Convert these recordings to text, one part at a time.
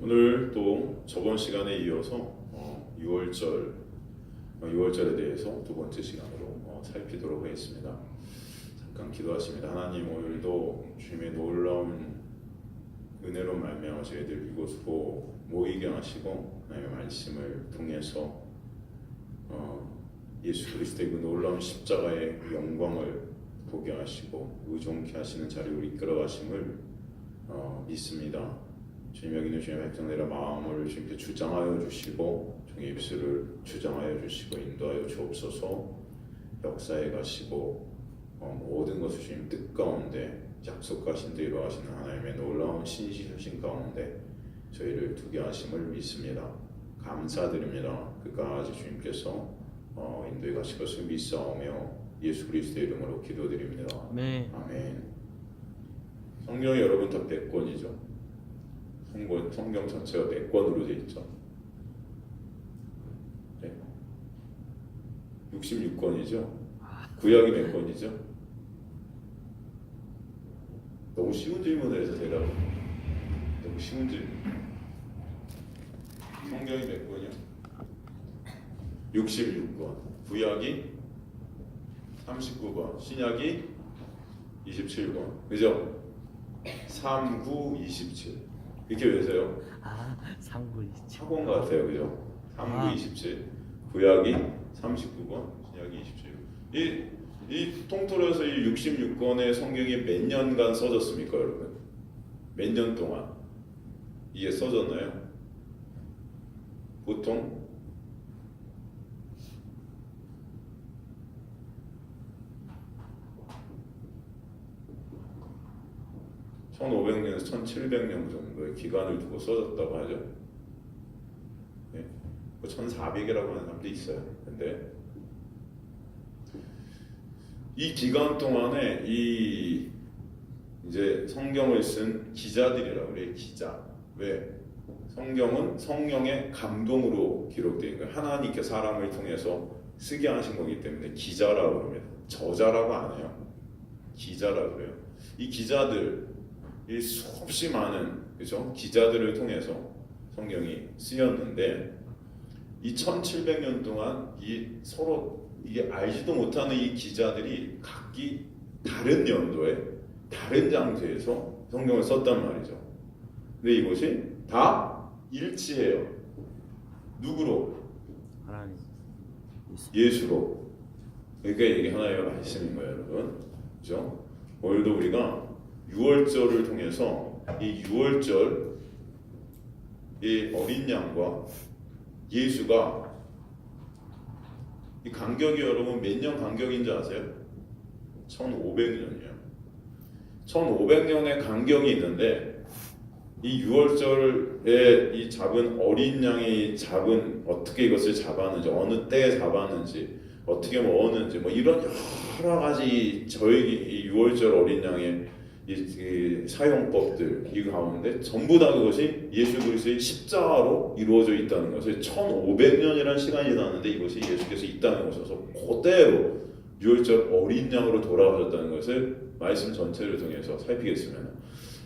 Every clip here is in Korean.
오늘 또 저번 시간에 이어서 6월절에 대해서 두 번째 시간으로 살피도록 하겠습니다. 잠깐 기도하십니다. 하나님, 오늘도 주님의 놀라운 은혜로 말미암아 저희들 이곳으로 모이게 하시고 하나님의 말씀을 통해서 예수 그리스도의 그 놀라운 십자가의 영광을 보게 하시고 의존케 하시는 자리로 이끌어 가심을 믿습니다. 주님, 여기 있는 주님의 백성들의 마음을 주님께 주장하여 주시고 종의 입술을 주장하여 주시고 인도하여 주옵소서. 역사에 가시고 모든 것을 주님 뜻 가운데 약속하신 대로 하시는 하나님의 놀라운 신실하신 가운데 저희를 두게 하심을 믿습니다. 감사드립니다. 끝까지 주님께서 인도해 가실 것을 믿사오며 예수 그리스도의 이름으로 기도드립니다. 네. 아멘. 성경이 여러분 다 100권이죠. 성경 전체가 100권으로 되어 있죠. 네. 66권이죠. 구약이 몇 권이죠? 너무 쉬운 질문을 해서 제가 너무 쉬운 질문. 성경이 몇 권이요? 66권. 구약이 39권. 신약이 27권. 그죠? 3, 9, 27. 이렇게 외우세요. 상부 27. 학원 같아요, 그죠? 3, 9, 27. 구약이 39권, 신약이 27권. 이 통틀어서 이 66권의 성경이 몇 년간 써졌습니까, 여러분? 몇 년 동안 이게 써졌나요? 보통 1500년에서 1700년 정도의 기간을 두고 써졌다고 하죠. 네. 1400이라고 하는 사람도 있어요. 근데 이 기간 동안에 이제 성경을 쓴 기자들이라고 그래요. 기자. 왜? 성경은 성령의 감동으로 기록된 거예요. 하나님께 사람을 통해서 쓰게 하신 거기 때문에 기자라고 합니다. 저자라고 안 해요. 기자라고 그래요. 이 기자들, 이 수없이 많은 그죠? 기자들을 통해서 성경이 쓰였는데 이 1700년 동안 서로 이게 알지도 못하는 이 기자들이 각기 다른 연도에 다른 장소에서 성경을 썼단 말이죠. 근데 이것이 다 일치해요. 누구로? 하나님. 예수로. 그러니까 이게 하나의 말씀인 거예요, 여러분. 그죠? 오늘도 우리가 6월절을 통해서 이 6월절 이 어린 양과 예수가 이 간격이 여러분 몇 년 간격인지 아세요? 1500년이에요. 1500년의 간격이 있는데 이 6월절에 이 잡은 어린 양이 어떻게 이것을 잡았는지, 어느 때에 잡았는지, 어떻게 먹었는지, 뭐 이런 여러 가지 저희 이 6월절 어린 양의 이 사용법들 이 가운데 전부 다 그것이 예수 그리스도의 십자가로 이루어져 있다는 것을 1500년이라는 시간이 지났는데 이것이 예수께서 있다는 것이어서 그대로 6월절 어린 양으로 돌아가셨다는 것을 말씀 전체를 통해서 살피겠습니다.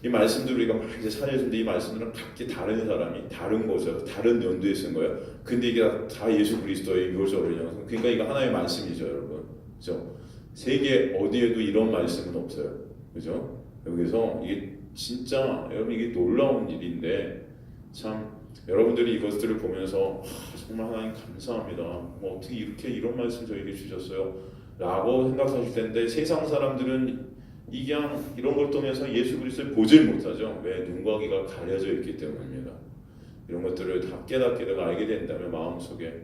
이 말씀들 우리가 막 이제 찾아주는데 이 말씀들은 각기 다른 사람이 다른 곳에서 다른 연도에 쓴 거예요. 근데 이게 다 예수 그리스도의 6월절 어린 양. 그러니까 이거 하나의 말씀이죠, 여러분. 그죠? 세계 어디에도 이런 말씀은 없어요. 그죠? 여기서 이게 진짜 여러분 이게 놀라운 일인데 참 여러분들이 이것들을 보면서 정말 하나님 감사합니다. 뭐 어떻게 이런 말씀 저에게 주셨어요? 라고 생각하실 텐데 세상 사람들은 그냥 이런 걸 통해서 예수 그리스도를 보질 못하죠. 왜? 눈과 귀가 가려져 있기 때문입니다. 이런 것들을 다 깨닫게 되고 알게 된다면 마음속에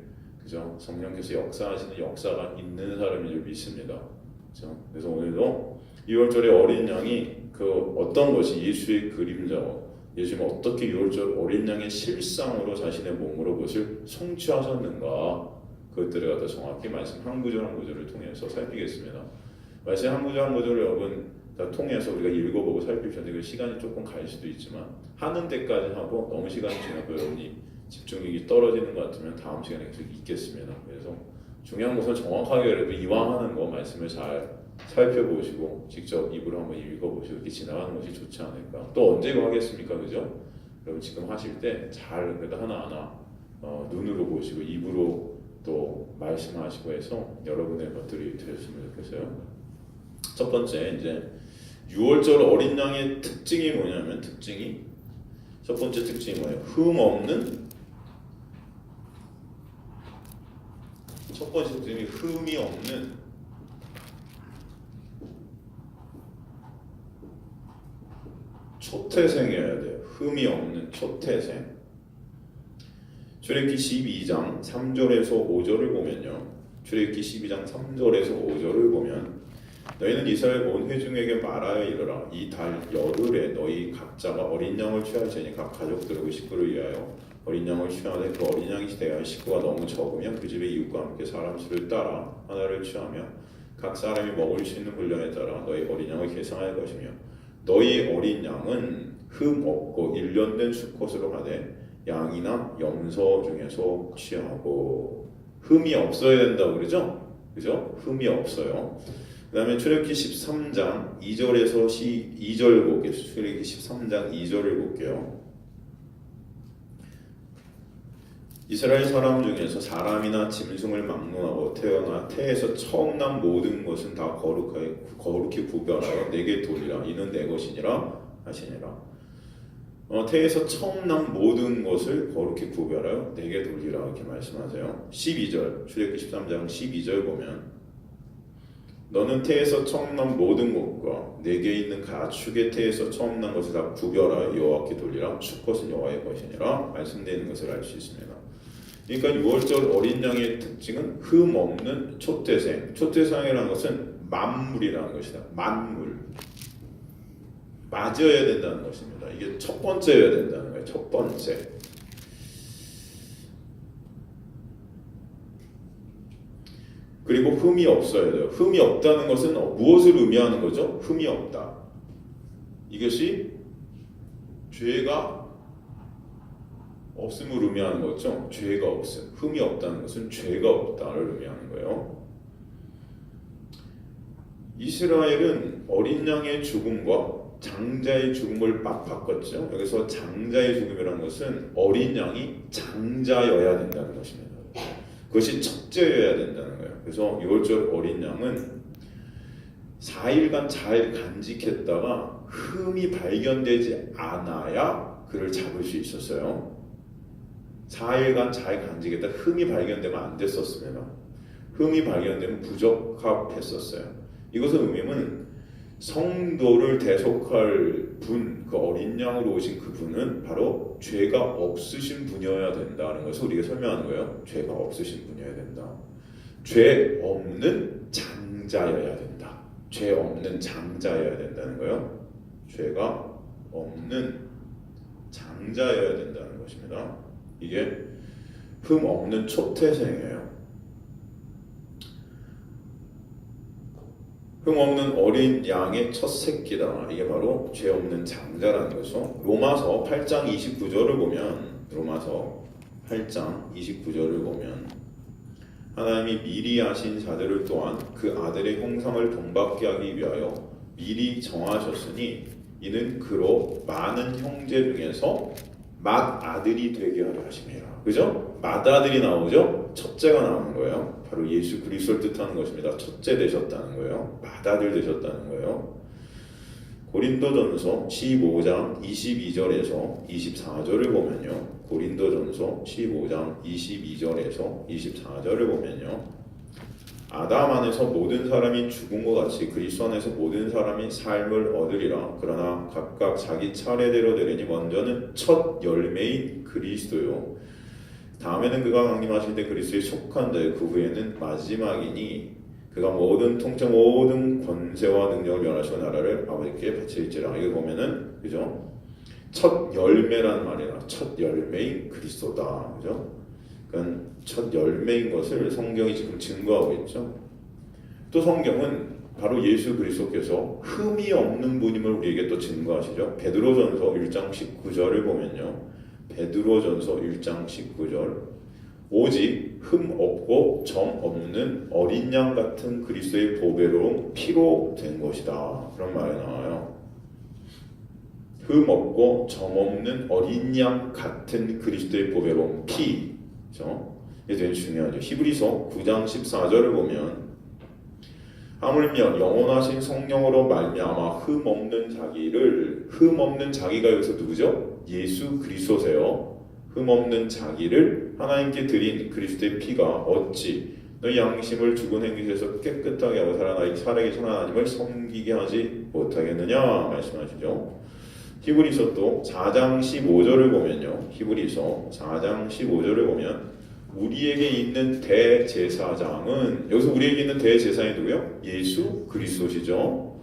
그죠? 성령께서 역사하시는 역사가 있는 사람인 줄 믿습니다. 그죠? 그래서 오늘도 6월절의 어린 양이 그 어떤 것이 예수의 그림자고 예수님은 어떻게 6월절 어린 양의 실상으로 자신의 몸으로 그것을 성취하셨는가 그것들을 갖다 정확히 말씀 한 구절 한 구절을 통해서 살피겠습니다. 말씀 한 구절 한 구절을 여러분 다 통해서 우리가 읽어보고 살피셨는데 그 시간이 조금 갈 수도 있지만 하는 데까지 하고 너무 시간이 지나고 여러분이 집중력이 떨어지는 것 같으면 다음 시간에 계속 읽겠습니다. 그래서 중요한 것은 정확하게 그래도 이왕 하는 거 말씀을 잘 살펴보시고 직접 입으로 한번 읽어보시고 이렇게 지나가는 것이 좋지 않을까. 또 언제 이거 하겠습니까? 그죠? 여러분 지금 하실 때 잘 그래도 하나하나 눈으로 보시고 입으로 또 말씀하시고 해서 여러분의 것들이 되셨으면 좋겠어요. 첫 번째 이제 6월절 어린 양의 특징이 뭐냐면 첫 번째 특징이 뭐예요? 흠 없는 첫 번째 특징이 흠이 없는 초태생이어야 돼요. 흠이 없는 초태생. 출애굽기 12장 3절에서 5절을 보면요. 출애굽기 12장 3절에서 5절을 보면 너희는 이스라엘 온 회중에게 말하여 이르라. 이 달 열흘에 너희 각자가 어린 양을 취할지니 각 가족들의 식구를 위하여 어린 양을 취하되 그 어린 양이 대하여 식구가 너무 적으면 그 집의 이웃과 함께 사람 수를 따라 하나를 취하며 각 사람이 먹을 수 있는 분량에 따라 너희 어린 양을 계상할 것이며 너희 어린 양은 흠 없고 일련된 수컷으로 하되 양이나 염소 중에서 취하고 흠이 없어야 된다고 그러죠? 그죠? 흠이 없어요. 그 다음에 출애굽기 13장 2절에서 2절 볼게요. 출애굽기 13장 2절을 볼게요. 이스라엘 사람 중에서 사람이나 짐승을 막론하고 태어나 태에서 처음 난 모든 것은 다 거룩히 구별하여 내게 돌리라. 이는 내 것이니라 하시니라. 태에서 처음 난 모든 것을 거룩히 구별하여 내게 돌리라 이렇게 말씀하세요. 12절 출애굽기 13장 12절 보면 너는 태에서 처음 난 모든 것과 내게 있는 가축의 태에서 처음 난 것을 다 구별하여 여호와께 돌리라. 수컷은 여호와의 것이니라 말씀되는 것을 알 수 있습니다. 그러니까 6월절 어린 양의 특징은 흠 없는 초태생. 초태생이라는 것은 만물이라는 것이다. 만물. 맞아야 된다는 것입니다. 이게 첫 번째여야 된다는 거예요. 첫 번째. 그리고 흠이 없어야 돼요. 흠이 없다는 것은 무엇을 의미하는 거죠? 흠이 없다. 이것이 죄가 없음을 의미하는 거죠. 죄가 없음. 흠이 없다는 것은 죄가 없다를 의미하는 거예요. 이스라엘은 어린 양의 죽음과 장자의 죽음을 막 바꿨죠. 여기서 장자의 죽음이라는 것은 어린 양이 장자여야 된다는 것입니다. 그것이 첫째여야 된다는 거예요. 그래서 6월절 어린 양은 4일간 잘 간직했다가 흠이 발견되지 않아야 그를 잡을 수 있었어요. 4일간 잘 간직했다 흠이 발견되면 안 됐었습니다. 흠이 발견되면 부적합했었어요. 이것의 의미는 성도를 대속할 분, 그 어린 양으로 오신 그분은 바로 죄가 없으신 분이어야 된다는 것을 우리가 설명하는 거예요. 죄가 없으신 분이어야 된다. 죄 없는 장자여야 된다. 죄 없는 장자여야 된다는 거예요. 죄가 없는 장자여야 된다는 것입니다. 이게 흠 없는 초태생이에요. 흠 없는 어린 양의 첫 새끼다. 이게 바로 죄 없는 장자라는 거죠. 로마서 8장 29절을 보면 로마서 8장 29절을 보면 하나님이 미리 아신 자들을 또한 그 아들의 형상을 본받게 하기 위하여 미리 정하셨으니 이는 그로 많은 형제 중에서 맏아들이 되게 하려 하심이라. 그죠? 맏아들이 나오죠? 첫째가 나오는 거예요. 바로 예수 그리스도를 뜻하는 것입니다. 첫째 되셨다는 거예요. 맏아들 되셨다는 거예요. 고린도전서 15장 22절에서 24절을 보면요. 고린도전서 15장 22절에서 24절을 보면요. 아담 안에서 모든 사람이 죽은 것 같이 그리스도 안에서 모든 사람이 삶을 얻으리라. 그러나 각각 자기 차례대로 되리니 먼저는 첫 열매인 그리스도요. 다음에는 그가 강림하실 때 그리스도에 속한 자요 그 후에는 마지막이니 그가 모든 통치 모든 권세와 능력을 면하시고 나라를 아버지께 바칠지라. 이거 보면은 그죠? 첫 열매란 말이라 첫 열매인 그리스도다. 그죠? 그러니까 첫 열매인 것을 성경이 지금 증거하고 있죠. 또 성경은 바로 예수 그리스도께서 흠이 없는 분임을 우리에게 또 증거하시죠. 베드로전서 1장 19절을 보면요. 베드로전서 1장 19절 오직 흠 없고 점 없는 어린 양 같은 그리스도의 보배로운 피로 된 것이다. 그런 말이 나와요. 흠 없고 점 없는 어린 양 같은 그리스도의 보배로운 피. 그렇죠? 이게 되게 중요하죠. 히브리서 9장 14절을 보면 하물며 영원하신 성령으로 말미암아 흠 없는 자기가 여기서 누구죠? 예수 그리스도세요. 흠 없는 자기를 하나님께 드린 그리스도의 피가 어찌 너희 양심을 죽은 행위에서 깨끗하게 하고 살아계신 하나님을 섬기게 하지 못하겠느냐 말씀하시죠. 히브리서 또 4장 15절을 보면요. 히브리서 4장 15절을 보면 우리에게 있는 대제사장은 여기서 우리에게 있는 대제사장이 누구요? 예수 그리스도시죠.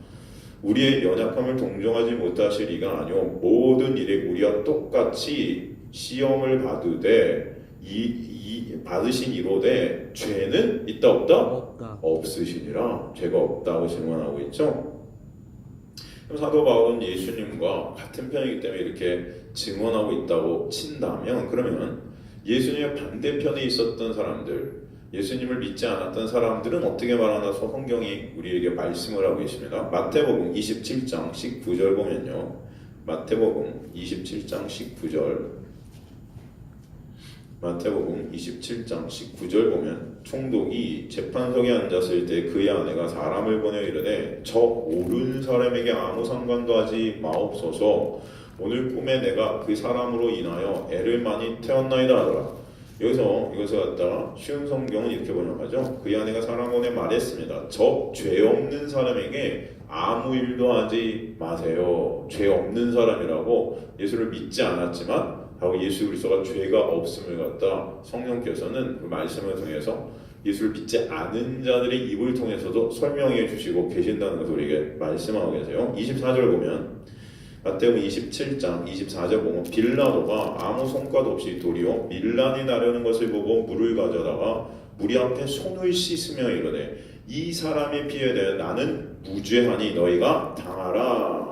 우리의 연약함을 동정하지 못하실 이가 아니오 모든 일에 우리와 똑같이 시험을 받으되 받으신 이로되 죄는 있다 없다? 없으시니라. 죄가 없다고 증언하고 있죠. 그럼 사도 바울은 예수님과 같은 편이기 때문에 이렇게 증언하고 있다고 친다면 그러면 예수님의 반대편에 있었던 사람들, 예수님을 믿지 않았던 사람들은 어떻게 말하나 성경이 우리에게 말씀을 하고 있습니다. 마태복음 27장 19절 보면요. 마태복음 27장 19절 마태복음 27장 19절 보면 총독이 재판석에 앉았을 때 그의 아내가 사람을 보내 이르되 저 옳은 사람에게 아무 상관도 하지 마옵소서 오늘 꿈에 내가 그 사람으로 인하여 애를 많이 태웠나이다 하더라. 여기서 이것을 갖다가 쉬운 성경은 이렇게 번역하죠. 그의 아내가 사람원에 말했습니다. 저 죄 없는 사람에게 아무 일도 하지 마세요. 죄 없는 사람이라고 예수를 믿지 않았지만 바로 예수 그리스도가 죄가 없음을 갖다 성령께서는 그 말씀을 통해서 예수를 믿지 않은 자들의 입을 통해서도 설명해 주시고 계신다는 것을 우리에게 말씀하고 계세요. 24절 보면 마태복음 27장 24절 보면 빌라도가 아무 손가도 없이 도리어 밀란이 나려는 것을 보고 물을 가져다가 무리 앞에 손을 씻으며 이르되 이 사람의 피에 대해 나는 무죄하니 너희가 당하라.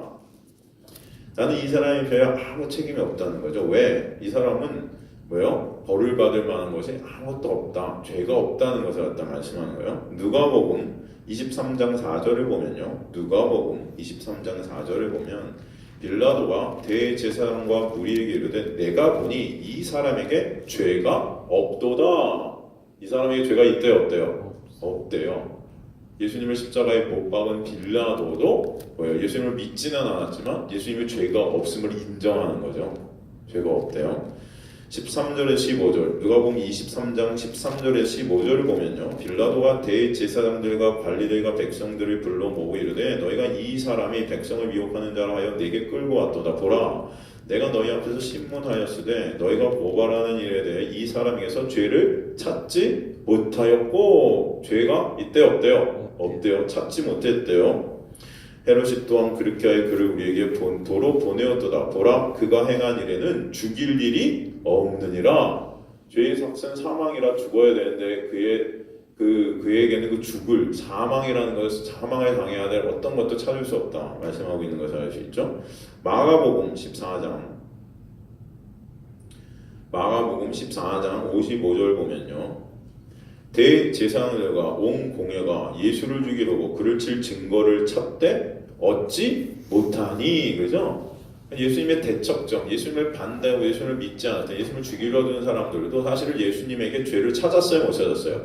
나는 이 사람의 피에 아무 책임이 없다는 거죠. 왜? 이 사람은 뭐요? 벌을 받을 만한 것이 아무것도 없다. 죄가 없다는 것을 갖다 말씀하는 거예요. 누가복음 23장 4절을 보면요. 누가복음 23장 4절을 보면 빌라도가 대제사장과 무리에게 이르되 내가 보니 이 사람에게 죄가 없도다. 이 사람에게 죄가 있대요 없대요? 없대요. 예수님을 십자가에 못 박은 빌라도도 뭐예요? 예수님을 믿지는 않았지만 예수님의 죄가 없음을 인정하는 거죠. 죄가 없대요. 13절에 15절 누가복음 23장 13절에 15절을 보면요. 빌라도가 대제사장들과 관리들과 백성들을 불러 모으고 이르되 너희가 이 사람이 백성을 미혹하는 자라 하여 내게 끌고 왔도다. 보라 내가 너희 앞에서 신문하였으되 너희가 고발하는 일에 대해 이 사람에게서 죄를 찾지 못하였고 죄가 있대요 없대요? 없대요. 찾지 못했대요. 헤롯이 또한 그렇게 하여 그를 우리에게 도로 보내었도다. 보라 그가 행한 일에는 죽일 일이 없느니라. 죄의 삭은 사망이라 죽어야 되는데 그에게는 그 죽을 사망이라는 것을 사망을 당해야 될 어떤 것도 찾을 수 없다 말씀하고 있는 것을 알 수 있죠. 마가복음 14장 55절 보면요. 대제사장들과 온 공회가 예수를 죽이려고 그를 칠 증거를 찾되 얻지 못하니. 그죠? 예수님의 대척점, 예수님을 반대하고 예수님을 믿지 않았던 예수님을 죽이려 드는 사람들도 사실은 예수님에게 죄를 찾았어요 못 찾았어요?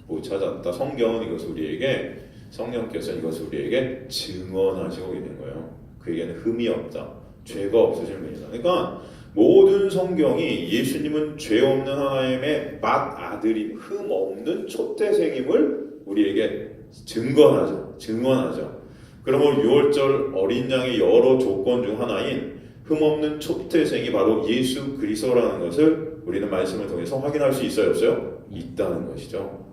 못 찾았다. 성경은 이것을 우리에게 성령께서 이것을 우리에게 증언하시고 있는 거예요. 그에게는 흠이 없다. 죄가 없으신 분이다. 그러니까 모든 성경이 예수님은 죄 없는 하나님의 맏아들인 흠 없는 초태생임을 우리에게 증언하죠. 그러면 6월절 어린 양의 여러 조건 중 하나인 흠 없는 초태생이 바로 예수 그리스도라는 것을 우리는 말씀을 통해서 확인할 수 있어요, 없어요? 있다는 것이죠.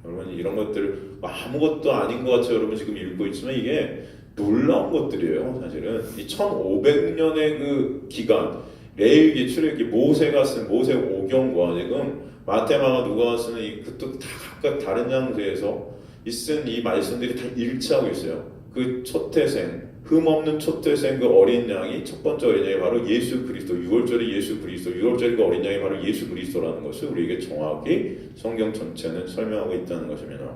여러분 이런 것들 아무것도 아닌 것 같아요. 여러분 지금 읽고 있지만 이게 놀라운 것들이에요. 사실은 이 1500년의 그 기간, 레위기, 출애굽기, 모세가 쓴 모세 오경과 지금 마태마가 누가 쓰는 이 그것도 다 각각 다른 장소에서 쓴 이 말씀들이 다 일치하고 있어요. 그 초태생, 흠없는 초태생 그 어린 양이 첫 번째 어린 양이 바로 예수 그리스도, 6월절의 예수 그리스도, 6월절의 그 어린 양이 바로 예수 그리스도라는 것을 우리에게 정확히 성경 전체는 설명하고 있다는 것입니다.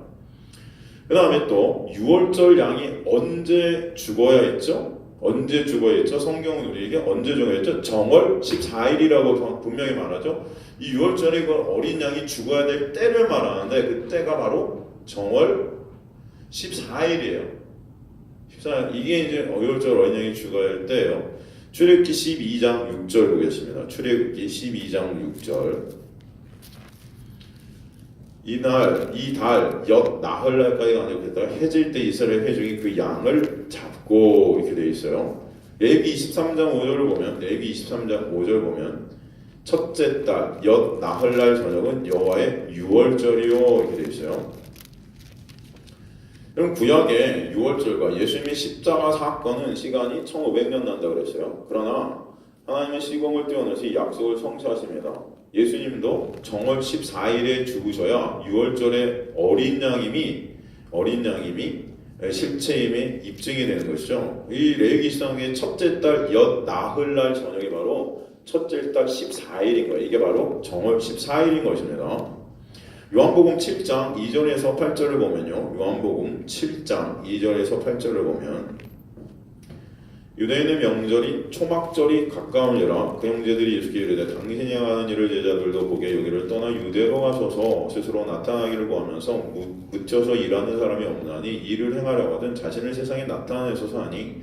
그 다음에 또 6월절 양이 언제 죽어야 했죠? 언제 죽어야 했죠? 성경은 우리에게 언제 죽어야 했죠? 정월 14일이라고 분명히 말하죠. 이 6월절의 그 어린 양이 죽어야 될 때를 말하는데 그 때가 바로 정월 14일이에요. 이게 이제 6월절 어린 양이 죽어야 할 때예요. 출애굽기 12장 6절 보겠습니다. 출애굽기 12장 6절. 이달 엿 나흘날까지 간직했다가 해질 때 이스라엘 회중이 그 양을 잡고 이렇게 돼 있어요. 레위기 23장 5절을 보면 첫째 달 엿 나흘날 저녁은 여호와의 6월절이요 이렇게 돼 있어요. 그럼 구약의 6월절과 예수님의 십자가 사건은 시간이 1500년 난다 그랬어요. 그러나 하나님은 시공을 뛰어넘으시 약속을 성취하십니다. 예수님도 정월 14일에 죽으셔야 6월절에 어린 양임이 실체임의 입증이 되는 것이죠. 이 레위기상의 첫째 달 엿 나흘날 저녁이 바로 첫째 달 14일인 거예요. 이게 바로 정월 14일인 것입니다. 요한복음 7장 2절에서 8절을 보면요. 요한복음 7장 2절에서 8절을 보면 유대인의 명절인 초막절이 가까우니라 그 형제들이 예수께 이르되 당신이 하는 일을 제자들도 보게 여기를 떠나 유대로 가셔서 스스로 나타나기를 구하면서 묻혀서 일하는 사람이 없나니 이를 행하려 하든 자신을 세상에 나타내소서 하니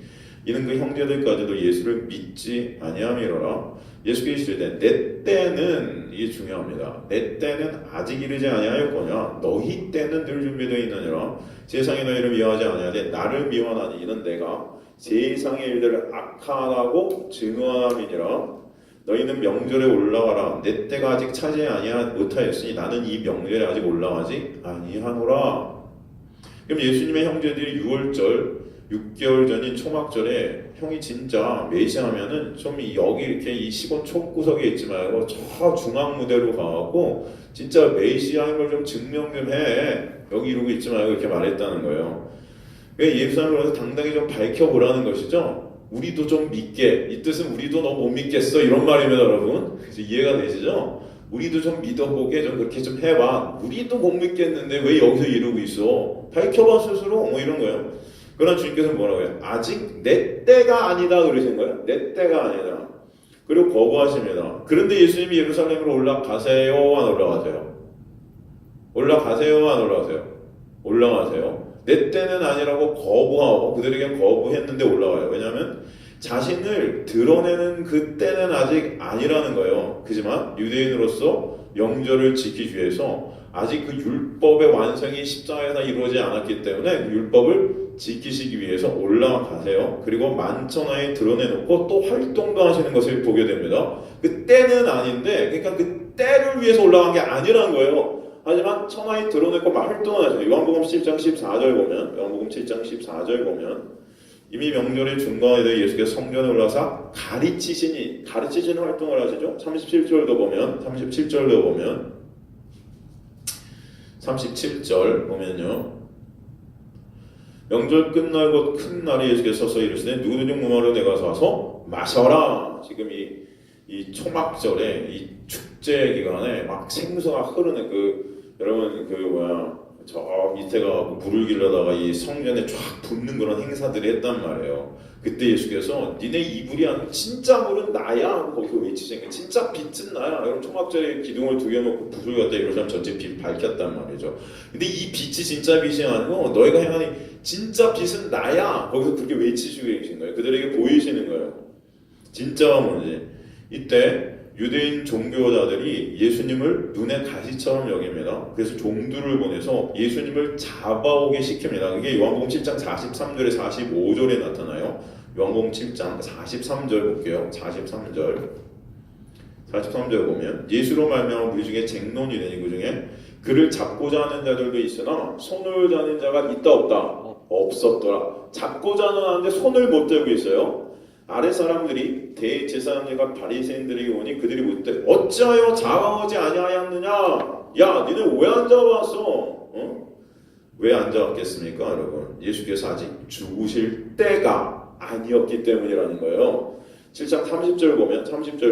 이는 그 형제들까지도 예수를 믿지 아니함이로라. 예수께서 이르시되 내 때는, 이게 중요합니다. 내 때는 아직 이르지 아니하였거냐 너희 때는 늘 준비되어 있느니라. 세상이 너희를 미워하지 아니하되 나를 미워하나니 이는 내가 세상의 일들을 악하다고 증언함이니라. 너희는 명절에 올라가라. 내 때가 아직 차지 못하였으니 나는 이 명절에 아직 올라가지 아니하노라. 그럼 예수님의 형제들이 6월절 6개월 전인 초막절에 형이 진짜 메시아면은 좀 여기 이렇게 이 시골 촌구석에 있지 말고 저 중앙 무대로 가갖고 진짜 메시아인 걸 좀 증명 좀 해. 여기 이러고 있지 말고 이렇게 말했다는 거예요. 예루살렘에서 당당히 좀 밝혀보라는 것이죠. 우리도 좀 믿게. 이 뜻은 우리도 너 못 믿겠어 이런 말입니다, 여러분. 그래서 이해가 되시죠? 우리도 좀 믿어보게 좀 그렇게 좀 해봐. 우리도 못 믿겠는데 왜 여기서 이러고 있어? 밝혀봐 스스로. 뭐 이런 거예요. 그러나 주님께서는 뭐라고 해요? 아직 내 때가 아니다 그러신 거예요. 내 때가 아니다. 그리고 거부하십니다. 그런데 예수님이 예루살렘으로 올라가세요? 안 올라가세요? 올라가세요? 안 올라가세요? 올라가세요. 내 때는 아니라고 거부하고 그들에게 거부했는데 올라와요. 왜냐하면 자신을 드러내는 그 때는 아직 아니라는 거예요. 그지만 유대인으로서 명절을 지키기 위해서 아직 그 율법의 완성이 십자가에서 이루어지지 않았기 때문에 그 율법을 지키시기 위해서 올라가세요. 그리고 만천하에 드러내놓고 또 활동도 하시는 것을 보게 됩니다. 그 때는 아닌데, 그러니까 그 때를 위해서 올라간 게 아니라는 거예요. 하지만 천하에 드러내고 활동을 하시죠. 요한복음 7장 14절 보면 이미 명절의 중간에 대해 예수께서 성전에 올라서 가르치시는 활동을 하시죠. 37절도 보면요. 명절 끝날 곧 큰 날에 예수께서 서서 이르시되 누구든 목마르 내가 사서 마셔라. 지금 이 초막절에 이 축제 기간에 막 생수가 흐르는 여러분 저 밑에 가고 물을 길러다가 이 성전에 쫙 붓는 그런 행사들이 했단 말이에요. 그때 예수께서 니네 이불이 아니고 진짜 물은 나야 거기서 외치시는 거예요. 진짜 빛은 나야. 여러분 초막절에 기둥을 두 개 놓고 붓을 갖다 이러면 전체 빛 밝혔단 말이죠. 근데 이 빛이 진짜 빛이 아니고 너희가 행하니 진짜 빛은 나야. 거기서 그렇게 외치시고 계신 거예요. 그들에게 보이시는 거예요. 진짜가 뭔지. 이때 유대인 종교자들이 예수님을 눈의 가시처럼 여깁니다. 그래서 종들을 보내서 예수님을 잡아오게 시킵니다. 이게 요한복음 7장 43절에 45절에 나타나요. 요한복음 7장 43절 볼게요. 43절 43절 보면 예수로 말미암아 우리 중에 쟁론이 되니 그 중에 그를 잡고자 하는 자들도 있으나 손을 자는 자가 있다 없다? 없었더라. 잡고자 하는데 손을 못 들고 있어요. 아래 사람들이 대제사장들과 바리새인들에게 오니 그들이 묻되 어찌하여 잡아오지 아니하였느냐? 야, 니네 왜 안 잡아왔어? 왜 안 잡았겠습니까, 여러분? 예수께서 아직 죽으실 때가 아니었기 때문이라는 거예요. 7장 30절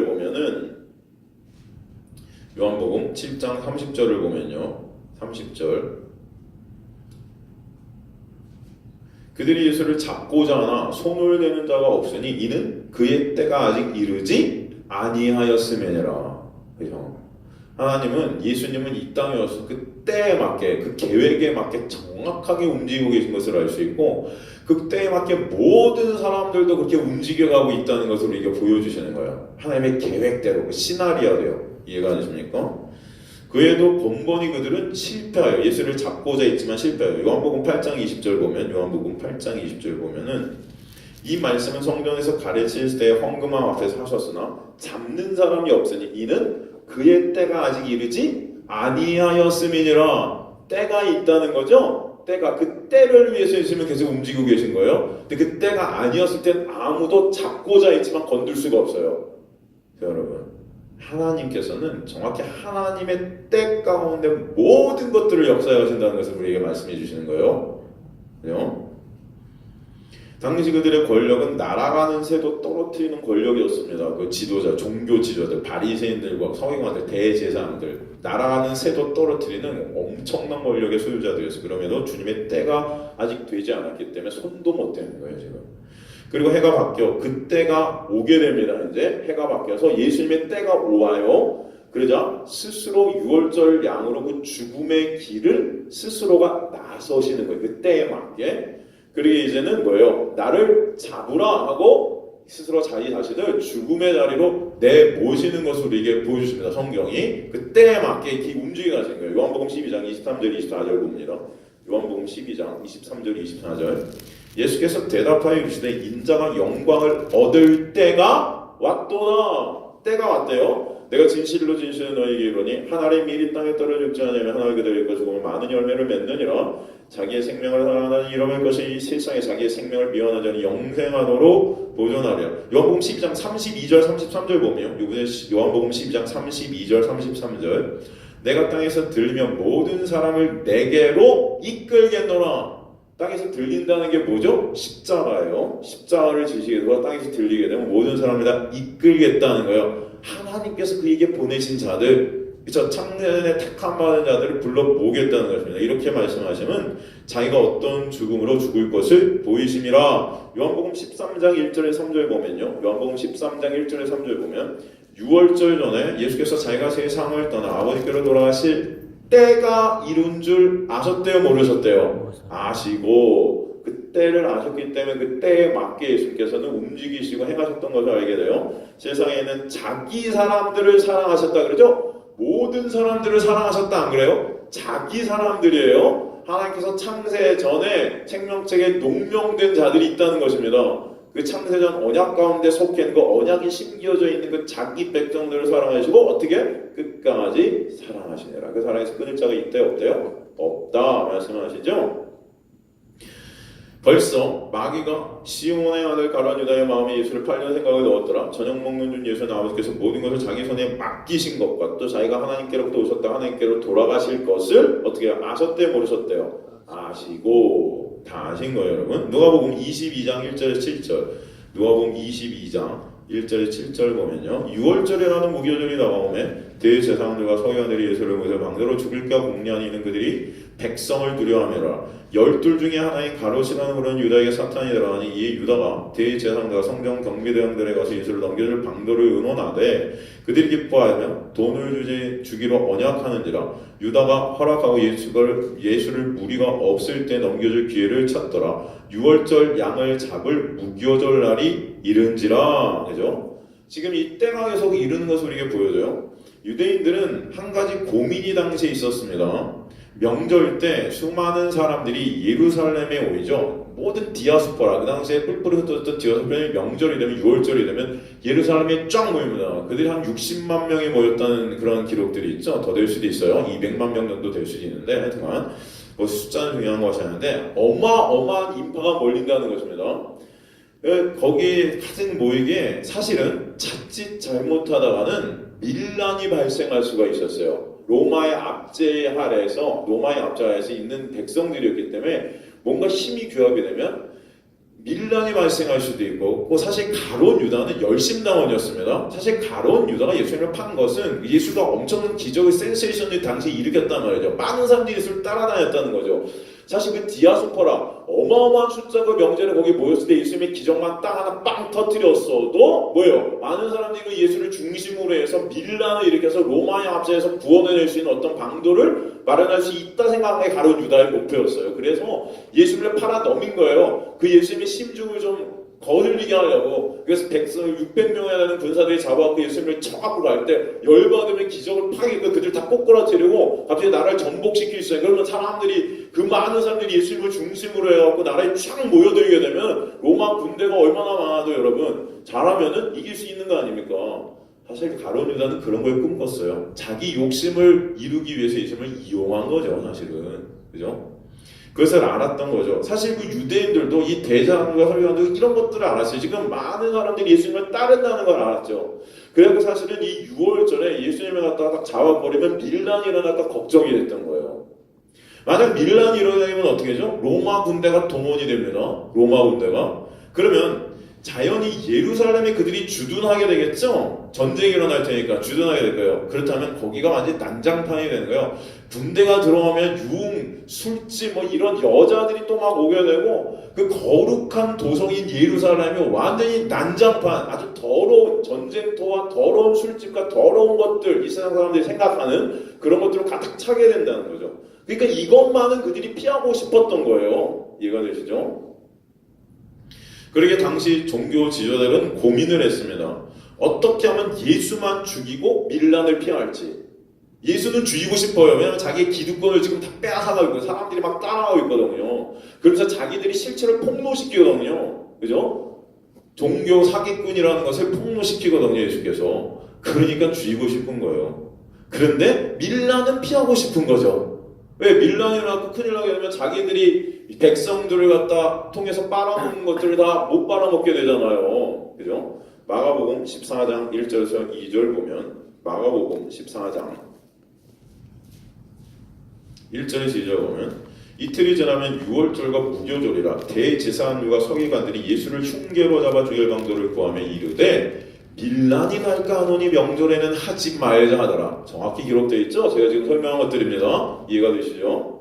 보면은 요한복음 7장 30절을 보면요. 30절 그들이 예수를 잡고자 하나 손을 대는 자가 없으니 이는 그의 때가 아직 이르지 아니하였음이니라. 그죠? 하나님은 예수님은 이 땅에 와서 그 때에 맞게 그 계획에 맞게 정확하게 움직이고 계신 것을 알 수 있고 그 때에 맞게 모든 사람들도 그렇게 움직여가고 있다는 것을 우리에게 보여주시는 거예요. 하나님의 계획대로 그 시나리오대로. 이해가 안 되십니까? 그에도 번번이 그들은 실패하여 예수를 잡고자 했지만 실패하여 요한복음 8장 20절 보면은 이 말씀은 성전에서 가르칠 때 헌금함 앞에서 하셨으나 잡는 사람이 없으니 이는 그의 때가 아직 이르지 아니하였음이니라. 때가 있다는 거죠. 때가 그 때를 위해서 예수님은 계속 움직이고 계신 거예요. 근데 그 때가 아니었을 땐 아무도 잡고자 했지만 건들 수가 없어요. 여러분, 하나님께서는 정확히 하나님의 때 가운데 모든 것들을 역사하신다는 것을 우리에게 말씀해 주시는 거예요. 그죠? 당시 그들의 권력은 날아가는 새도 떨어뜨리는 권력이었습니다. 그 지도자, 종교 지도자들, 바리새인들과 서기관들, 대제사장들, 날아가는 새도 떨어뜨리는 엄청난 권력의 소유자들이었어요. 그럼에도 주님의 때가 아직 되지 않았기 때문에 손도 못 대는 거예요, 지금. 그리고 해가 바뀌어 그때가 오게 됩니다. 이제 해가 바뀌어서 예수님의 때가 오와요. 그러자 스스로 유월절 양으로 그 죽음의 길을 스스로가 나서시는 거예요. 그 때에 맞게. 그리고 이제는 뭐예요? 나를 잡으라 하고 스스로 자기 자신을 죽음의 자리로 내모시는 것을 우리에게 보여주십니다. 성경이 그 때에 맞게 이렇게 움직여 가시는 거예요. 요한복음 12장 23절 24절 봅니다. 요한복음 12장 23절 24절 예수께서 대답하여 이르시되 인자가 영광을 얻을 때가 왔도다. 때가 왔대요. 내가 진실로 진실로 너희에게 이르노니 한 알의 밀이 땅에 떨어 죽지 않으면 한 알 그대로 있고 죽으면 많은 열매를 맺느니라. 자기의 생명을 사랑하는 이름의 것이 이 세상에 자기의 생명을 미워하는 자는 영생하도록 보존하랴. 요한복음 12장 32절 33절 보면 요한복음 12장 32절 33절 내가 땅에서 들리면 모든 사람을 내게로 이끌겠노라. 땅에서 들린다는 게 뭐죠? 십자가예요. 십자가를 지시게 되고 땅에서 들리게 되면 모든 사람을 다 이끌겠다는 거예요. 하나님께서 그에게 보내신 자들, 그쵸? 창세전에 택함 받은 자들을 불러 모으겠다는 것입니다. 이렇게 말씀하시면 자기가 어떤 죽음으로 죽을 것을 보이심이라. 요한복음 13장 1절에 3절 보면요. 요한복음 13장 1절에 3절 보면 6월절 전에 예수께서 자기가 세상을 떠나 아버지께로 돌아가실 때가 이룬 줄 아셨대요? 모르셨대요? 아시고 그 때를 아셨기 때문에 그 때에 맞게 예수께서는 움직이시고 행하셨던 것을 알게 돼요. 세상에는 자기 사람들을 사랑하셨다 그러죠? 모든 사람들을 사랑하셨다 안 그래요? 자기 사람들이에요. 하나님께서 창세 전에 생명책에 농명된 자들이 있다는 것입니다. 그 창세전 언약 가운데 속해 있는 그 언약이 심겨져 있는 그 자기 백성들을 사랑하시고 어떻게? 끝까지 사랑하시니라. 그 사랑에서 끊을 자가 있대요? 없대요? 없다 말씀하시죠? 벌써 마귀가 시몬의 아들 가룟 유다의 마음에 예수를 팔려는 생각을 넣었더라. 저녁 먹는 중 예수는 아버지께서 모든 것을 자기 손에 맡기신 것과 또 자기가 하나님께로부터 오셨다 하나님께로 돌아가실 것을 어떻게 아셨대요? 모르셨대요? 아시고 다 아신 거예요, 여러분. 누가복음 22장 1절에 7절 누가복음 22장 1절에 7절 보면요. 6월절이라는 무교절이 다가오매 대제사장들과 서기관들이 예수를 모셔 방대로 죽일까 공략하니 이는 그들이 백성을 두려워하미라. 12 중에 하나인 가롯이라는 그런 유다에게 사탄이 들어가니 이 유다가 대제사장들과 성경 경비대장들에 가서 예수를 넘겨줄 방도를 의논하되 그들이 기뻐하며 돈을 주기로 언약하는지라. 유다가 허락하고 예수를 무리가 없을 때 넘겨줄 기회를 찾더라. 6월절 양을 잡을 무교절 날이 이른지라. 그죠? 지금 이 때가 계속 이르는 것을 우리에게 보여줘요. 유대인들은 한 가지 고민이 당시에 있었습니다. 명절 때 수많은 사람들이 예루살렘에 오이죠. 모든 디아스포라, 그 당시에 뿔뿔이 흩어졌던 디아스포라의 명절이 되면 6월절이 되면 예루살렘에 쫙 모입니다. 그들이 한 60만 명이 모였다는 그런 기록들이 있죠. 더 될 수도 있어요. 200만 명 정도 될 수도 있는데 하여튼간 뭐 숫자는 중요한 것이 아닌데 어마어마한 인파가 몰린다는 것입니다. 거기 가득 모이게 사실은 자칫 잘못하다가는 밀란이 발생할 수가 있었어요. 로마의 압제 아래에서 있는 백성들이었기 때문에 뭔가 힘이 규합이 되면 밀란이 발생할 수도 있고, 사실 가룟 유다는 열심당원이었습니다. 사실 가룟 유다가 예수님을 판 것은 예수가 엄청난 기적의 센세이션을 당시에 일으켰단 말이죠. 많은 사람들이 예수를 따라다녔다는 거죠. 사실 그 디아스포라 어마어마한 숫자가 명절에 거기 모였을 때 예수님의 기적만 딱 하나 빵 터뜨렸어도 뭐예요? 많은 사람들이 그 예수를 중심으로 해서 밀란을 일으켜서 로마의 압제에서 구원해낼 수 있는 어떤 방도를 마련할 수 있다 생각한 게 가룟 유다의 목표였어요. 그래서 예수님을 팔아 넘긴 거예요. 그 예수님의 심중을 좀 거슬리게 하려고. 그래서 600명이나 되는 군사들이 잡아갖고 예수님을 쳐갖고 갈 때 열받으면 기적을 파괴하고 그들 다 꼬꾸라뜨리고 갑자기 나라를 전복시킬 수 있어요. 그러면 사람들이, 그 많은 사람들이 예수님을 중심으로 해갖고 나라에 쫙 모여들게 되면 로마 군대가 얼마나 많아도 여러분 잘하면은 이길 수 있는 거 아닙니까? 사실 가룟 유다는 그런 걸 꿈꿨어요. 자기 욕심을 이루기 위해서 예수님을 이용한 거죠, 사실은. 그죠? 그것을 알았던 거죠. 사실 그 유대인들도 이 대장과 서기관도 이런 것들을 알았어요. 지금 많은 사람들이 예수님을 따른다는 걸 알았죠. 그래서 사실은 이 6월절에 예수님을 갖다가 딱 잡아버리면 밀란이 일어날까 걱정이 됐던 거예요. 만약 밀란이 일어나면 어떻게 되죠? 로마 군대가 동원이 됩니다. 로마 군대가. 그러면 자연히 예루살렘에 그들이 주둔하게 되겠죠? 전쟁이 일어날 테니까 주둔하게 될 거예요. 그렇다면 거기가 완전히 난장판이 되는 거예요. 군대가 들어오면 술집 뭐 이런 여자들이 또 막 오게 되고 그 거룩한 도성인 예루살렘이 완전히 난장판, 아주 더러운 전쟁터와 더러운 술집과 더러운 것들, 이 세상 사람들이 생각하는 그런 것들로 가득 차게 된다는 거죠. 그러니까 이것만은 그들이 피하고 싶었던 거예요. 이해가 되시죠? 그러게 당시 종교 지도자들은 고민을 했습니다. 어떻게 하면 예수만 죽이고 밀란을 피할지. 예수는 죽이고 싶어요. 왜냐하면 자기의 기득권을 지금 다 빼앗아가고 있고 사람들이 막 따라가고 있거든요. 그러면서 자기들이 실체를 폭로시키거든요. 그죠? 종교 사기꾼이라는 것을 폭로시키거든요, 예수께서. 그러니까 죽이고 싶은 거예요. 그런데 밀란은 피하고 싶은 거죠. 왜? 밀란이 일어나고 큰일 나게 되면 자기들이 백성들을 갖다 통해서 빨아먹는 것들을 다 못 빨아먹게 되잖아요. 그죠? 마가복음 14장 1절에서 2절 보면, 마가복음 14장 1절에서 2절 보면, 이틀이 지나면 6월절과 무교절이라 대제사장들과 서기관들이 예수를 흉계로 잡아 죽일 방도를 구하며 이르되 밀란이 갈까 하노니 명절에는 하지 말자 하더라. 정확히 기록되어 있죠? 제가 지금 설명한 것들입니다. 이해가 되시죠?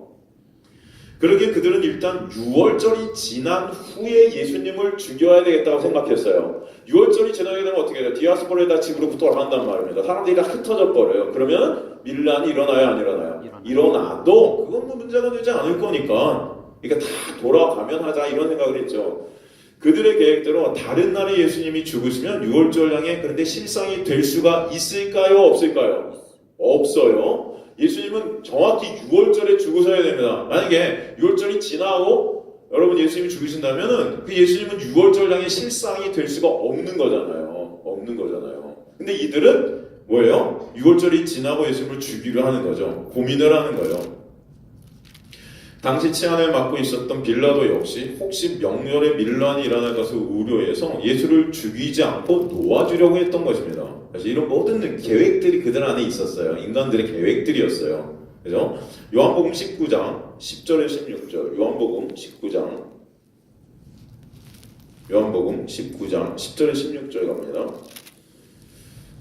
그러기에 그들은 일단 6월절이 지난 후에 예수님을 죽여야 되겠다고 생각했어요. 6월절이 지나게 되면 어떻게 해요? 디아스포라에다 집으로 돌아간단 말입니다. 사람들이 다 흩어져 버려요. 그러면 밀란이 일어나요? 안 일어나요? 일어나도 그건 뭐 문제가 되지 않을 거니까. 그러니까 다 돌아가면 하자 이런 생각을 했죠. 그들의 계획대로 다른 날에 예수님이 죽으시면 6월절 향에 그런데 실상이 될 수가 있을까요? 없을까요? 없어요. 예수님은 정확히 6월절에 죽으셔야 됩니다. 만약에 6월절이 지나고 여러분 예수님이 죽으신다면은 그 예수님은 6월절 향에 실상이 될 수가 없는 거잖아요. 없는 거잖아요. 근데 이들은 뭐예요? 6월절이 지나고 예수님을 죽이려 하는 거죠. 고민을 하는 거예요. 당시 치안을 맡고 있었던 빌라도 역시 혹시 명절에 밀란이 일어날 것을 우려해서 예수를 죽이지 않고 놓아주려고 했던 것입니다. 그래서 이런 모든 계획들이 그들 안에 있었어요. 인간들의 계획들이었어요. 그죠? 요한복음 19장 10절에 16절. 요한복음 19장 10절에 16절 갑니다.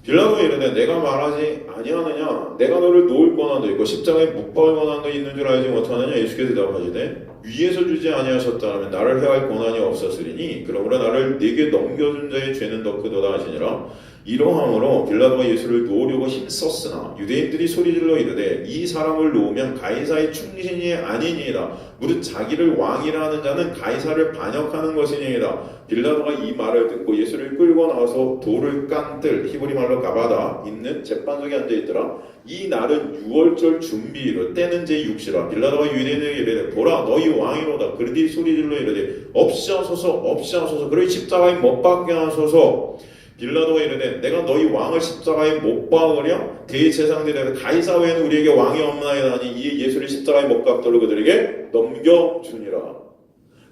빌라도가 이르되 내가 말하지 아니하느냐 내가 너를 놓을 권한도 있고 십자가에 못 박을 권한도 있는 줄 알지 못하느냐. 예수께서 대답하시되 위에서 주지 아니하셨다면 나를 해할 권한이 없었으리니 그러므로 나를 네게 넘겨준 자의 죄는 더 크도다 하시니라. 이러함으로 빌라도가 예수를 놓으려고 힘썼으나 유대인들이 소리질러 이르되 이 사람을 놓으면 가이사의 충신이 아니니이다. 무릇 자기를 왕이라 하는 자는 가이사를 반역하는 것이니이다. 빌라도가 이 말을 듣고 예수를 끌고 나와서 돌을 깐 뜰 히브리 말로 가바다 있는 재판석에 앉아있더라. 이 날은 유월절 준비일로 때는 제6시라. 빌라도가 유대인에게 이르되 보라 너희 왕이로다. 그들이 소리질러 이르되 없이하소서 없이하소서. 그를 십자가에 못 박게 하소서. 빌라도가 이르되 내가 너희 왕을 십자가에 못 박으랴? 대제사장들이 가이사 외에는 우리에게 왕이 없나이다 하니 이에 예수를 십자가에 못 박도록 그들에게 넘겨주니라.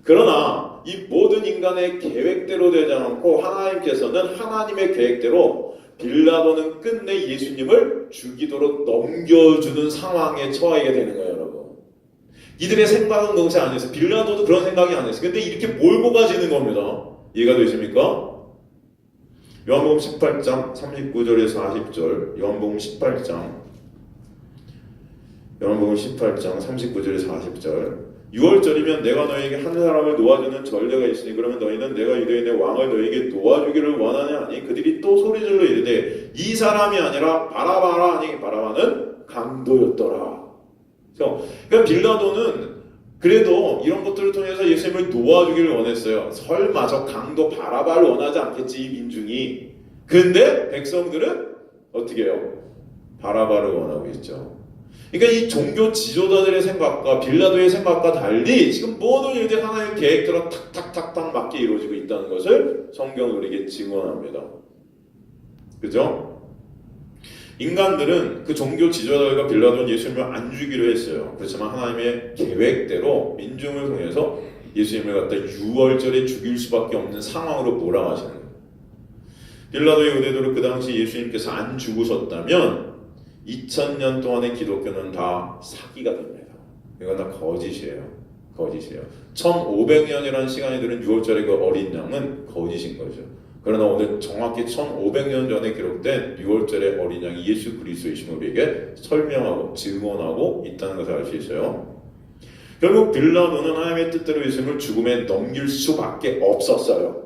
그러나 이 모든 인간의 계획대로 되지 않고 하나님께서는 하나님의 계획대로 빌라도는 끝내 예수님을 죽이도록 넘겨주는 상황에 처하게 되는 거예요, 여러분. 이들의 생각은 그것이 아니었어요. 빌라도도 그런 생각이 아니었어요. 근데 이렇게 몰고 가지는 겁니다. 이해가 되십니까? 요한복음 18장 39절에서 40절. 요한복음 18장 39절에서 40절. 6월절이면 내가 너에게 한 사람을 놓아주는 전례가 있으니 그러면 너희는 내가 유대인의 왕을 너에게 놓아주기를 원하냐 하니 그들이 또 소리질러 이르되 이 사람이 아니라 바라바라 하니 바라바는 강도였더라. 그러니까 빌라도는 그래도 이런 것들을 통해서 예수님을 놓아주기를 원했어요. 설마 저 강도 바라바를 원하지 않겠지 이 민중이. 근데 백성들은 어떻게 해요? 바라바를 원하고 있죠. 그러니까 이 종교 지도자들의 생각과 빌라도의 생각과 달리 지금 모든 일들이 하나님의 계획대로 탁탁탁탁 맞게 이루어지고 있다는 것을 성경은 우리에게 증언합니다. 그죠? 인간들은 그 종교 지도자들과 빌라도는 예수님을 안 죽이려 했어요. 그렇지만 하나님의 계획대로 민중을 통해서 예수님을 갖다 유월절에 죽일 수밖에 없는 상황으로 몰아가시는 거예요. 빌라도의 의뢰대로 그 당시 예수님께서 안 죽으셨다면 2000년 동안의 기독교는 다 사기가 됩니다. 이건 다 거짓이에요. 1500년이라는 시간이 들은 6월절의 그 어린 양은 거짓인 거죠. 그러나 오늘 정확히 1500년 전에 기록된 6월절의 어린 양이 예수 그리스도이심을 우리에게 설명하고 증언하고 있다는 것을 알 수 있어요. 결국 빌라도는 하나님의 뜻대로 예수님을 죽음에 넘길 수밖에 없었어요.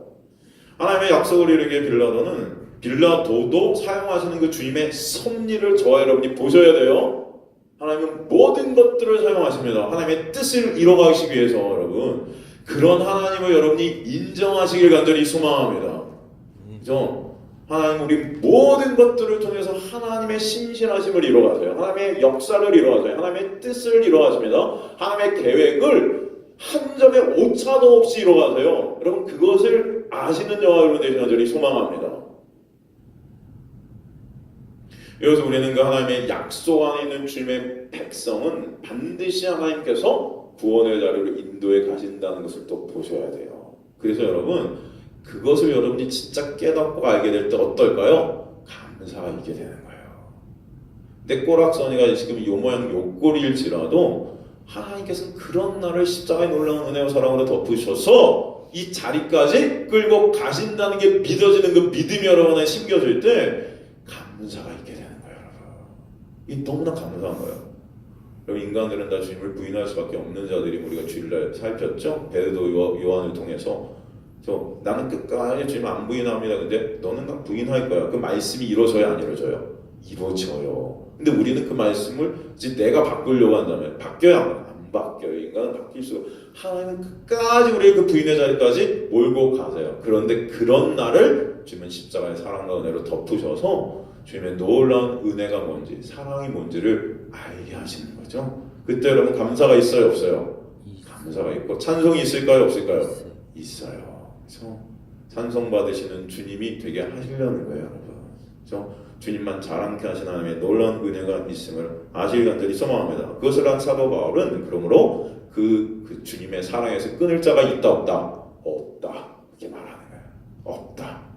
하나님의 약속을 이루기에 빌라도도 사용하시는 그 주님의 섭리를 저와 여러분이 보셔야 돼요. 하나님은 모든 것들을 사용하십니다. 하나님의 뜻을 이뤄가시기 위해서 여러분 그런 하나님을 여러분이 인정하시길 간절히 소망합니다. 그죠? 하나님 우리 모든 것들을 통해서 하나님의 신실하심을 이뤄가세요. 하나님의 역사를 이뤄가세요. 하나님의 뜻을 이뤄가십니다. 하나님의 계획을 한 점의 오차도 없이 이뤄가세요. 여러분 그것을 아시는 저와 여러분 되시는 간절히 소망합니다. 여기서 우리는 그 하나님의 약속 안에 있는 주님의 백성은 반드시 하나님께서 구원의 자리로 인도해 가신다는 것을 또 보셔야 돼요. 그래서 여러분 그것을 여러분이 진짜 깨닫고 알게 될 때 어떨까요? 감사가 있게 되는 거예요. 내 꼬락서니가 지금 요 모양 요 꼴일지라도 하나님께서는 그런 나를 십자가의 놀라운 은혜와 사랑으로 덮으셔서 이 자리까지 끌고 가신다는 게 믿어지는 그 믿음이 여러분에 심겨질 때 감사가 있게 되는 거예요. 이 너무나 감사한 거예요. 여러분 인간들은 다 주님을 부인할 수밖에 없는 자들이 우리가 주일날 살폈죠. 베드로 요한을 통해서 나는 끝까지 주님 안 부인합니다. 근데 너는 나 부인할 거야. 그 말씀이 이루어져야 안 이루어져요? 이루어져요. 근데 우리는 그 말씀을 이제 내가 바꾸려고 한다면 바뀌어야 안 바뀌어요. 인간은 바뀔 수가. 하나님은 끝까지 우리의 그 부인의 자리까지 몰고 가세요. 그런데 그런 날을 주님은 십자가의 사랑과 은혜로 덮으셔서 주님의 놀라운 은혜가 뭔지 사랑이 뭔지를 알게 하시는 거죠. 그때 여러분 감사가 있어요 없어요? 감사가 있고 찬송이 있을까요 없을까요? 있어요. 그래서 찬송 받으시는 주님이 되게 하시려는 거예요, 여러분. 그래서 주님만 자랑케 하시는 하나님의 놀라운 은혜가 있음을 아시길 간절히 소망합니다. 그것을 한 사도 바울은 그러므로 그 주님의 사랑에서 끊을 자가 있다 없다? 없다. 이렇게 말하는 거예요. 없다.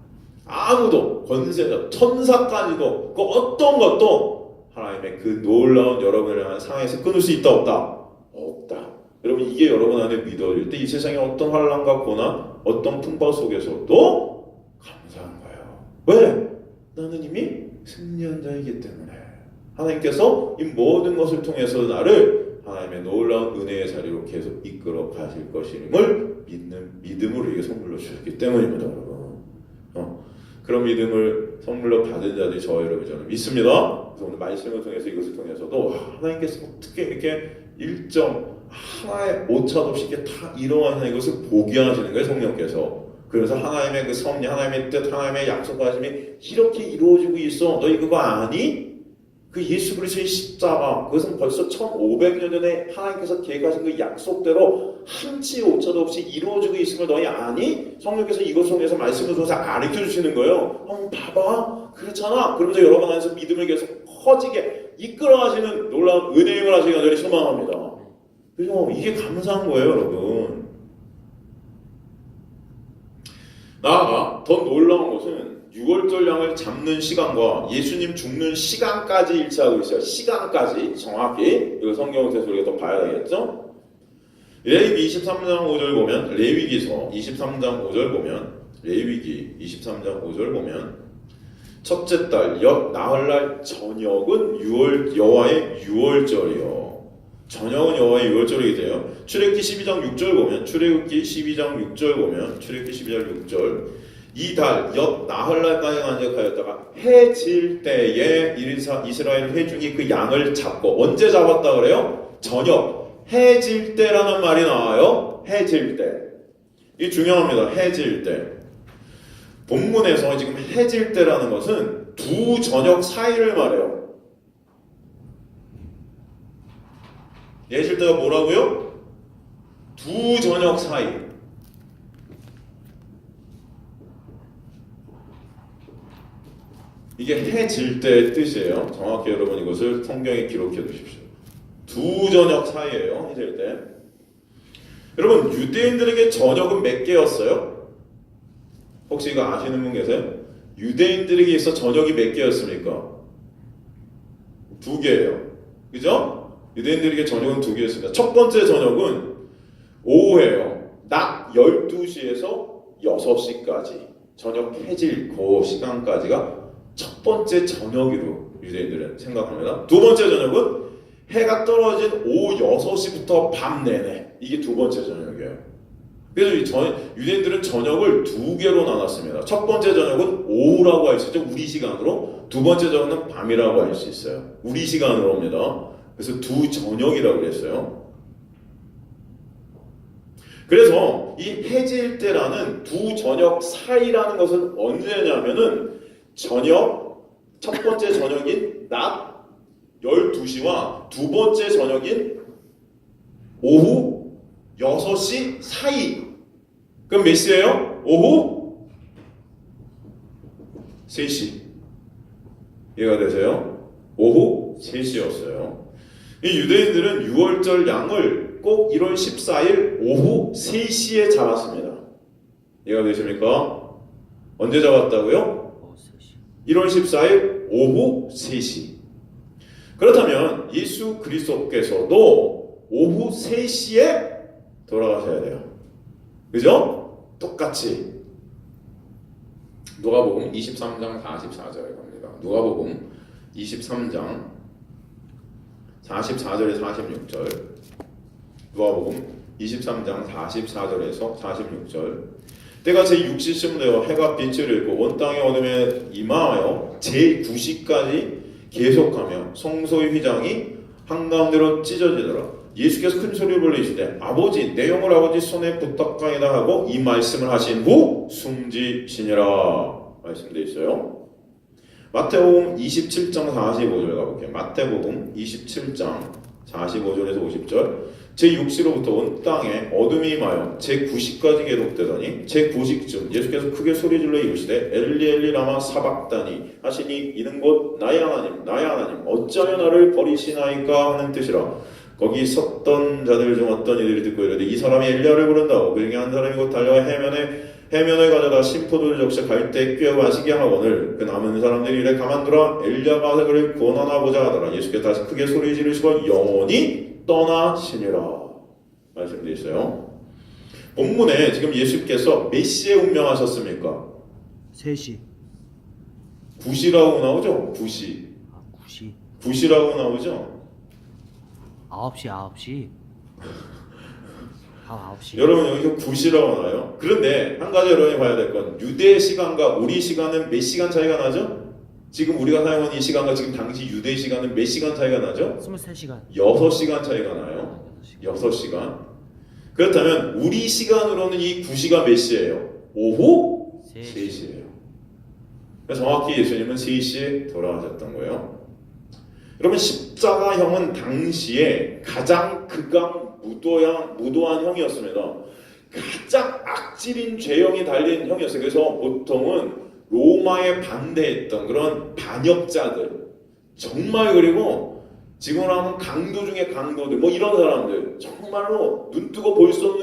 아무도 권세자 천사까지도 그 어떤 것도 하나님의 그 놀라운 여러분을 향한 사랑에서 끊을 수 있다 없다? 없다. 여러분 이게 여러분 안에 믿어질 때 이 세상의 어떤 환난과 고난 어떤 풍파 속에서도 감사한 거예요. 왜? 나는 이미 승리한 자이기 때문에 하나님께서 이 모든 것을 통해서 나를 하나님의 놀라운 은혜의 자리로 계속 이끌어 가실 것임을 믿는 믿음으로 이게 선물로 주셨기 때문입니다, 여러분. 그런 믿음을 선물로 받은 자들이 저와 여러분 저는 믿습니다. 그래서 오늘 말씀을 통해서 이것을 통해서도 하나님께서 어떻게 이렇게 일정 하나의 오차도 없이 이렇게 다 일어나는 이것을 보게 하시는 거예요, 성령께서. 그래서 하나님의 그 섭리, 하나님의 뜻, 하나님의 약속하심이 이렇게 이루어지고 있어. 너희 그거 아니? 그 예수 그리스도의 십자가, 그것은 벌써 1500년 전에 하나님께서 계획하신 그 약속대로 한치 오차도 없이 이루어지고 있음을 너희 아니? 성령께서 이것 속에서 말씀을 통해서 가르쳐 주시는 거예요. 봐봐, 그렇잖아. 그러면서 여러분 안에서 믿음을 계속 커지게 이끌어가시는 놀라운 은혜임을 하시기 간절히 소망합니다. 그래서 이게 감사한 거예요, 여러분. 나아가 더 놀라운 것은 6월절 양을 잡는 시간과 예수님 죽는 시간까지 일치하고 있어요. 시간까지 정확히. 이거 성경을 통해서 우리가 더 봐야 되겠죠? 레위기 23장 5절 보면, 레위기서 23장 5절 보면, 레위기 23장 5절 보면, 첫째 달 엿 나흘날 저녁은 여호와의 6월절이요. 저녁은 여호와의 6월절이게 돼요. 출애굽기 12장 6절 보면, 출애굽기 12장 6절 보면, 출애굽기 12장 6절, 이 달 엿 나흘날까지 간직하였다가 해 질 때에 이스라엘 회중이 그 양을 잡고, 언제 잡았다 그래요? 저녁, 해 질 때라는 말이 나와요. 해 질 때. 이 중요합니다. 해 질 때. 본문에서 지금 해 질 때라는 것은 두 저녁 사이를 말해요. 해 질 때가 뭐라고요? 두 저녁 사이. 이게 해 질 때의 뜻이에요. 정확히 여러분 이것을 성경에 기록해 두십시오. 두 저녁 사이예요. 해 질 때. 여러분 유대인들에게 저녁은 몇 개였어요? 혹시 이거 아시는 분 계세요? 유대인들에게 있어 저녁이 몇 개였습니까? 두 개예요. 그죠? 유대인들에게 저녁은 두 개였습니다. 첫 번째 저녁은 오후예요. 낮 12시에서 6시까지. 저녁 해질 그 시간까지가 첫 번째 저녁으로 유대인들은 생각합니다. 두 번째 저녁은 해가 떨어진 오후 6시부터 밤 내내. 이게 두 번째 저녁이에요. 그래서 유대인들은 저녁을 두 개로 나눴습니다. 첫 번째 저녁은 오후라고 할 수 있죠. 우리 시간으로. 두 번째 저녁은 밤이라고 할 수 있어요. 우리 시간으로입니다. 그래서 두 저녁이라고 그랬어요. 그래서 이 해질 때라는 두 저녁 사이라는 것은 언제냐면은 저녁, 첫 번째 저녁인 낮 12시와 두 번째 저녁인 오후 6시 사이. 그럼 몇 시예요? 오후 3시. 이해가 되세요? 오후 3시였어요. 이 유대인들은 6월절 양을 꼭 1월 14일 오후 3시에 잡았습니다. 이해가 되십니까? 언제 잡았다고요? 1월 14일 오후 3시. 그렇다면 예수 그리스도께서도 오후 3시에 돌아가셔야 돼요. 그죠? 똑같이. 누가복음 23장 44절에 갑니다. 누가복음 23장 44절에 46절. 누가복음 23장 44절에서 46절. 때가 제60쯤 되어 해가 빛을 잃고 온 땅의 어둠에 임하여 제9시까지 계속하며 성소의 휘장이 한가운데로 찢어지더라. 예수께서 큰 소리를 불리시되 아버지 내 영을 아버지 손에 부탁하이다 하고 이 말씀을 하신 후 숨지시니라 말씀되어 있어요. 마태복음 27장 45절 가볼게요. 마태복음 27장 45절에서 50절. 제6시로부터 온 땅에 어둠이 임하여 제9시까지 계속되더니 제9시쯤 예수께서 크게 소리질러 이르시되 엘리 엘리 라마 사박다니 하시니 이는 곧 나의 하나님 나의 하나님 어찌하여 나를 버리시나이까 하는 뜻이라. 거기 섰던 자들 중 어떤 이들이 듣고 이르되 이 사람이 엘리야를 부른다고. 그 중에 한 사람이 곧 달려가 해면을 가져다 심포도를 적셔 갈대 꿰어 마시게 하거늘 그 남은 사람들이 이래 가만두라 엘리야가 그를 구원하나 보자 하더라. 예수께서 다시 크게 소리 지르시고 영원히 떠나시니라 말씀되어 있어요. 본문에 지금 예수께서 몇 시에 운명하셨습니까? 3시. 9시라고 나오죠? 9시. 9시. 9시라고 나오죠? 9시. 다 9시. 여러분 여기서 9시라고 나와요. 그런데 한 가지 여러분이 봐야 될 건 유대 시간과 우리 시간은 몇 시간 차이가 나죠? 지금 우리가 사용하는 이 시간과 지금 당시 유대 시간은 몇 시간 차이가 나죠? 23시간. 6시간 차이가 나요. 6시간. 그렇다면 우리 시간으로는 이 9시가 몇 시예요? 오후 3시예요. 정확히 예수님은 3시에 돌아가셨던 거예요. 여러분 십자가형은 당시에 가장 극강 무도한 형이었습니다. 가장 악질인 죄형이 달린 형이었어요. 그래서 보통은 로마에 반대했던 그런 반역자들, 정말, 그리고 지금으로 하면 강도 중에 강도들, 뭐 이런 사람들, 정말로 눈뜨고 볼 수 없는